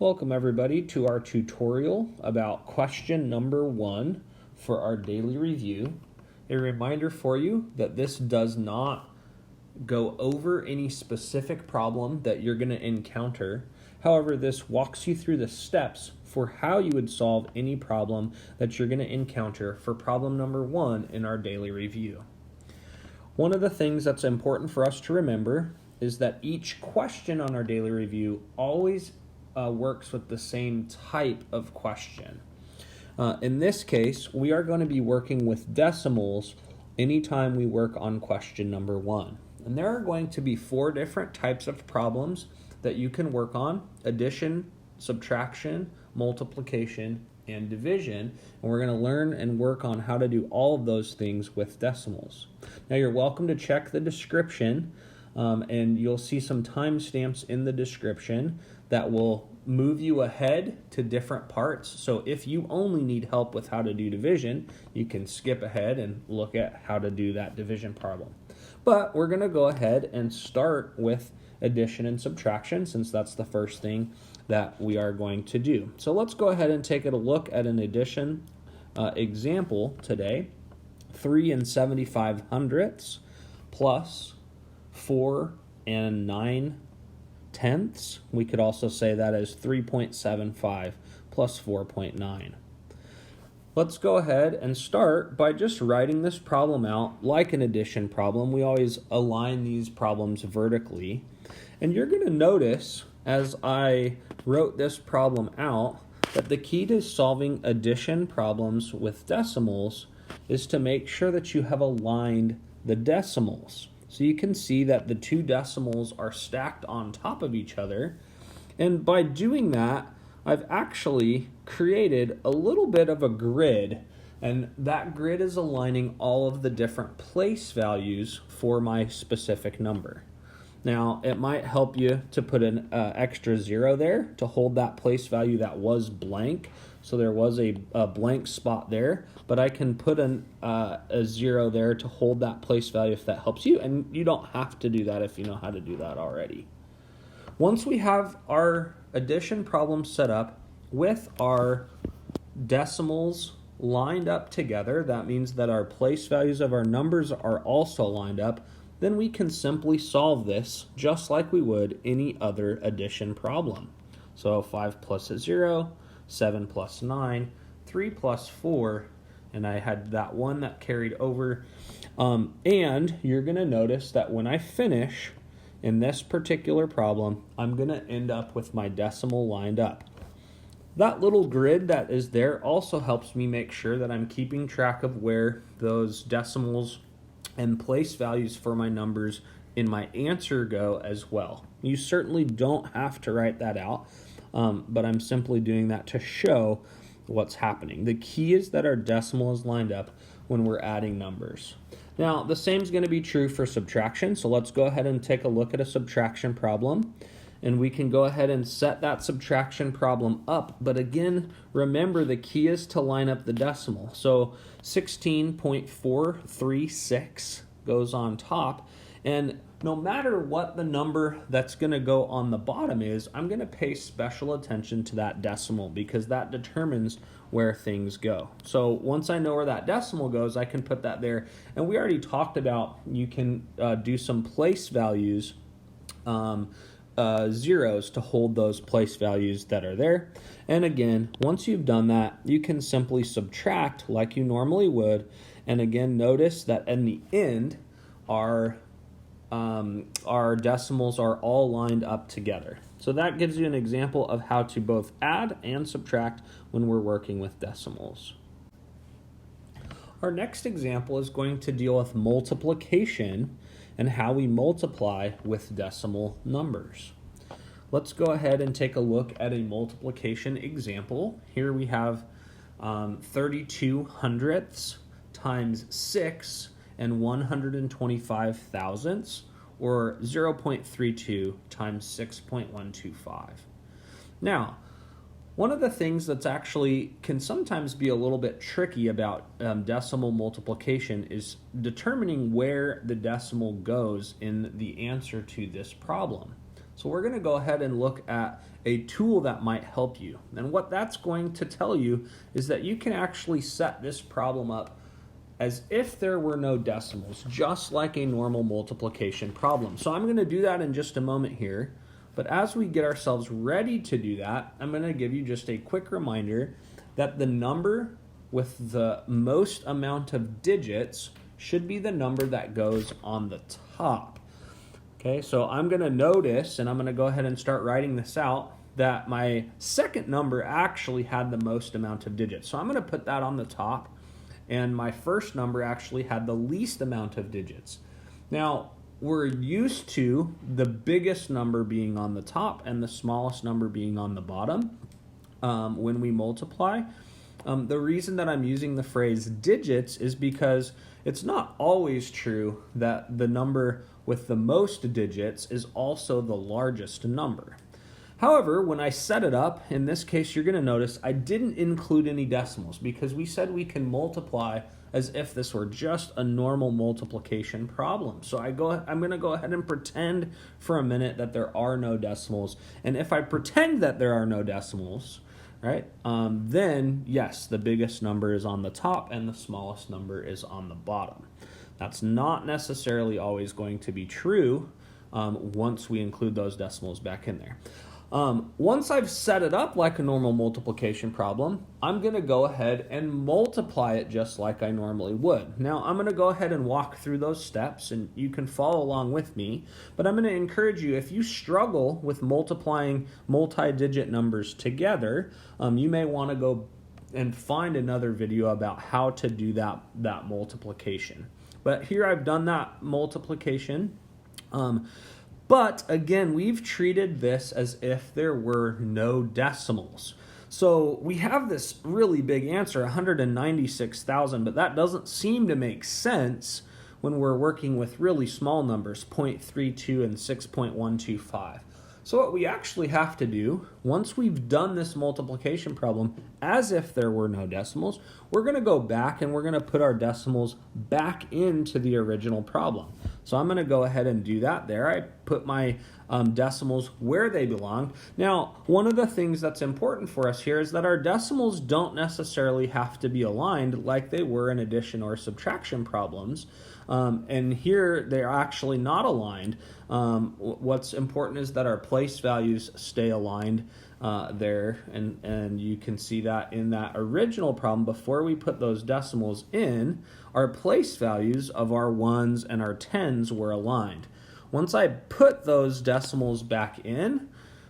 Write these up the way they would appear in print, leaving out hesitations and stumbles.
Welcome everybody to our tutorial about question number 1 for our daily review. A reminder for you that this does not go over any specific problem that you're going to encounter. However, this walks you through the steps for how you would solve any problem that you're going to encounter for problem number 1 in our daily review. One of the things that's important for us to remember is that each question on our daily review always works with the same type of question. In this case, we are going to be working with decimals anytime we work on question number 1. And there are going to be 4 different types of problems that you can work on: addition, subtraction, multiplication, and division. And we're going to learn and work on how to do all of those things with decimals. Now, you're welcome to check the description, and you'll see some timestamps in the description that will move you ahead to different parts. So if you only need help with how to do division, you can skip ahead and look at how to do that division problem. But we're going to go ahead and start with addition and subtraction, since that's the first thing that we are going to do. So let's go ahead and take a look at an addition example today. 3 7/75 plus 4 9/10. We could also say that as 3.75 plus 4.9. Let's go ahead and start by just writing this problem out like an addition problem. We always align these problems vertically. And you're going to notice as I wrote this problem out that the key to solving addition problems with decimals is to make sure that you have aligned the decimals. So you can see that the 2 decimals are stacked on top of each other. And by doing that, I've actually created a little bit of a grid, and that grid is aligning all of the different place values for my specific number. Now, it might help you to put an extra 0 there to hold that place value that was blank. So there was a blank spot there, but I can put a 0 there to hold that place value if that helps you, and you don't have to do that if you know how to do that already. Once we have our addition problem set up with our decimals lined up together, that means that our place values of our numbers are also lined up, then we can simply solve this just like we would any other addition problem. So 5 plus a 0, 7 plus 9, 3 plus 4, and I had that 1 that carried over. And you're going to notice that when I finish in this particular problem, I'm going to end up with my decimal lined up. That little grid that is there also helps me make sure that I'm keeping track of where those decimals and place values for my numbers in my answer go as well. You certainly don't have to write that out, but I'm simply doing that to show what's happening. The key is that our decimal is lined up when we're adding numbers. Now, the same is going to be true for subtraction, so let's go ahead and take a look at a subtraction problem. And we can go ahead and set that subtraction problem up. But again, remember the key is to line up the decimal. So 16.436 goes on top. And no matter what the number that's going to go on the bottom is, I'm going to pay special attention to that decimal because that determines where things go. So once I know where that decimal goes, I can put that there. And we already talked about you can do some place values, zeros to hold those place values that are there. And again, once you've done that, you can simply subtract like you normally would. And again, notice that in the end, our decimals are all lined up together. So that gives you an example of how to both add and subtract when we're working with decimals. Our next example is going to deal with multiplication and how we multiply with decimal numbers. Let's go ahead and take a look at a multiplication example. Here we have 32 hundredths times 6 and 125 thousandths, or 0.32 times 6.125. Now, one of the things that's actually can sometimes be a little bit tricky about decimal multiplication is determining where the decimal goes in the answer to this problem. So we're going to go ahead and look at a tool that might help you. And what that's going to tell you is that you can actually set this problem up as if there were no decimals, just like a normal multiplication problem. So I'm going to do that in just a moment here. But as we get ourselves ready to do that, I'm going to give you just a quick reminder that the number with the most amount of digits should be the number that goes on the top. Okay, so I'm going to notice, and I'm going to go ahead and start writing this out, that my second number actually had the most amount of digits. So I'm going to put that on the top, and my first number actually had the least amount of digits. Now, we're used to the biggest number being on the top and the smallest number being on the bottom when we multiply. The reason that I'm using the phrase digits is because it's not always true that the number with the most digits is also the largest number. However, when I set it up, in this case, you're going to notice I didn't include any decimals because we said we can multiply as if this were just a normal multiplication problem. So I'm going to go ahead and pretend for a minute that there are no decimals. And if I pretend that there are no decimals, right, then yes, the biggest number is on the top and the smallest number is on the bottom. That's not necessarily always going to be true once we include those decimals back in there. Once I've set it up like a normal multiplication problem, I'm going to go ahead and multiply it just like I normally would. Now, I'm going to go ahead and walk through those steps, and you can follow along with me, but I'm going to encourage you, if you struggle with multiplying multi-digit numbers together, you may want to go and find another video about how to do that multiplication. But here I've done that multiplication. But again, we've treated this as if there were no decimals. So we have this really big answer, 196,000, but that doesn't seem to make sense when we're working with really small numbers, 0.32 and 6.125. So what we actually have to do, once we've done this multiplication problem as if there were no decimals, we're going to go back and we're going to put our decimals back into the original problem. So I'm going to go ahead and do that there. I put my decimals where they belong. Now, one of the things that's important for us here is that our decimals don't necessarily have to be aligned like they were in addition or subtraction problems. And here they're actually not aligned. What's important is that our place values stay aligned there, and you can see that in that original problem, before we put those decimals in, our place values of our 1s and our 10s were aligned. Once I put those decimals back in,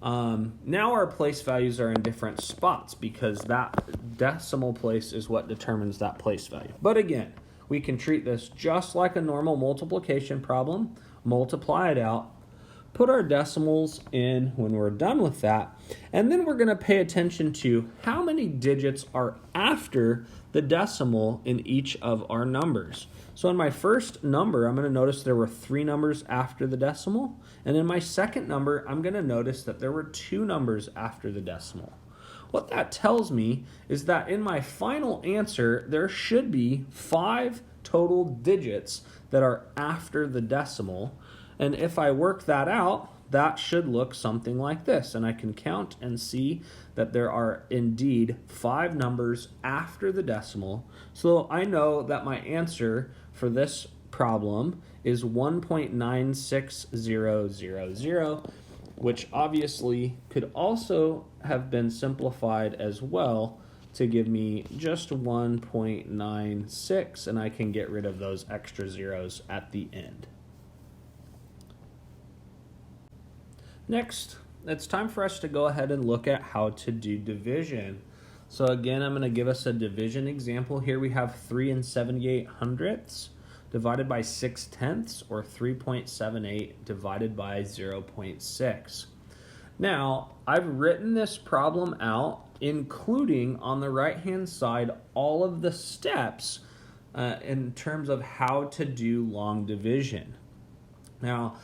now our place values are in different spots because that decimal place is what determines that place value. But again, we can treat this just like a normal multiplication problem, multiply it out, put our decimals in when we're done with that, and then we're going to pay attention to how many digits are after the decimal in each of our numbers. So in my first number, I'm going to notice there were 3 numbers after the decimal, and in my second number, I'm going to notice that there were 2 numbers after the decimal. What that tells me is that in my final answer, there should be 5 total digits that are after the decimal. And if I work that out, that should look something like this. And I can count and see that there are indeed 5 numbers after the decimal. So I know that my answer for this problem is 1.96000, which obviously could also have been simplified as well to give me just 1.96, and I can get rid of those extra zeros at the end. Next, it's time for us to go ahead and look at how to do division. So again, I'm going to give us a division example. Here we have 3 7/8 divided by 6/10, or 3.78 divided by 0.6. Now, I've written this problem out, including on the right-hand side all of the steps in terms of how to do long division. Now,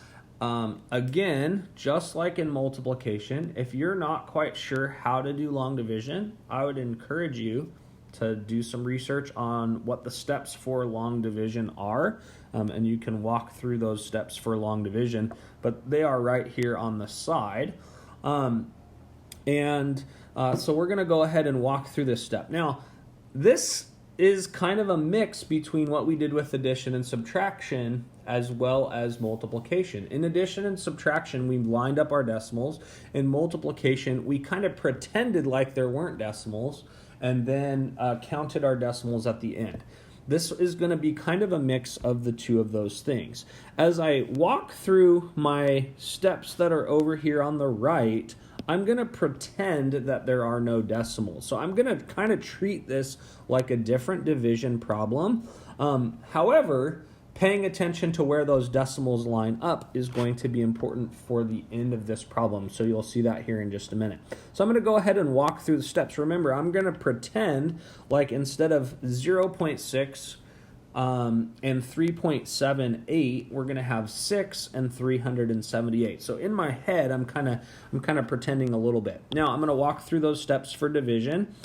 again, just like in multiplication, if you're not quite sure how to do long division, I would encourage you to do some research on what the steps for long division are, and you can walk through those steps for long division, but they are right here on the side. So we're going to go ahead and walk through this step. Now, this is kind of a mix between what we did with addition and subtraction as well as multiplication. In addition and subtraction, we lined up our decimals. In multiplication, we kind of pretended like there weren't decimals and then counted our decimals at the end. This is going to be kind of a mix of the two of those things. As I walk through my steps that are over here on the right, I'm going to pretend that there are no decimals. So I'm going to kind of treat this like a different division problem. However, paying attention to where those decimals line up is going to be important for the end of this problem. So you'll see that here in just a minute. So I'm going to go ahead and walk through the steps. Remember, I'm going to pretend like instead of 0.6 and 3.78, we're going to have 6 and 378. So in my head, I'm kind of pretending a little bit. Now I'm going to walk through those steps for division.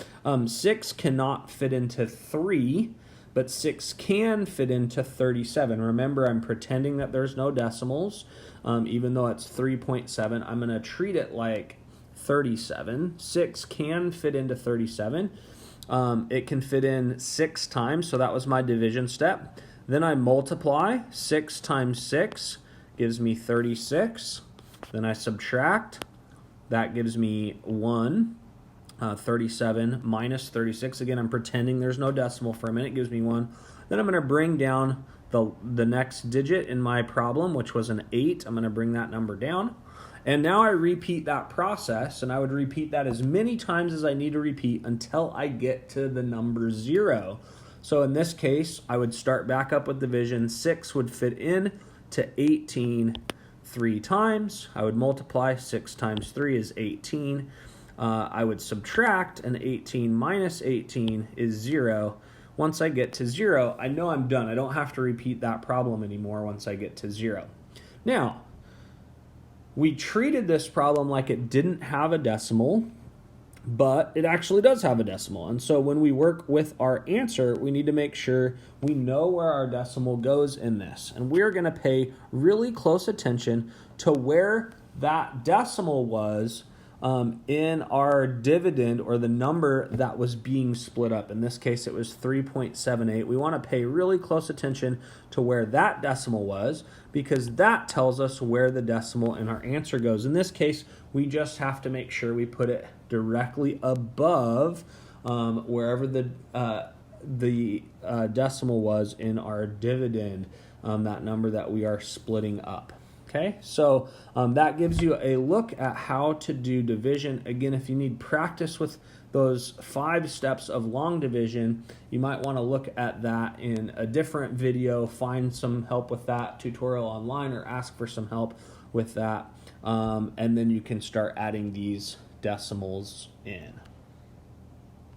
6 cannot fit into 3, but 6 can fit into 37. Remember, I'm pretending that there's no decimals. Even though it's 3.7, I'm going to treat it like 37. 6 can fit into 37. It can fit in 6 times, so that was my division step. Then I multiply. 6 times 6 gives me 36. Then I subtract. That gives me 1. 37 minus 36. Again, I'm pretending there's no decimal for a minute. It gives me 1. Then I'm going to bring down the next digit in my problem, which was an 8. I'm going to bring that number down. And now I repeat that process, and I would repeat that as many times as I need to repeat until I get to the number 0. So in this case, I would start back up with division. 6 would fit in to 18 3 times. I would multiply. 6 times 3 is 18. I would subtract, and 18 minus 18 is 0. Once I get to 0, I know I'm done. I don't have to repeat that problem anymore once I get to 0. Now, we treated this problem like it didn't have a decimal, but it actually does have a decimal. And so when we work with our answer, we need to make sure we know where our decimal goes in this. And we're going to pay really close attention to where that decimal was in our dividend, or the number that was being split up. In this case, it was 3.78. We want to pay really close attention to where that decimal was, because that tells us where the decimal in our answer goes. In this case, we just have to make sure we put it directly above wherever the decimal was in our dividend, that number that we are splitting up. Okay, so that gives you a look at how to do division. Again, if you need practice with those 5 steps of long division, you might want to look at that in a different video, find some help with that tutorial online, or ask for some help with that, and then you can start adding these decimals in.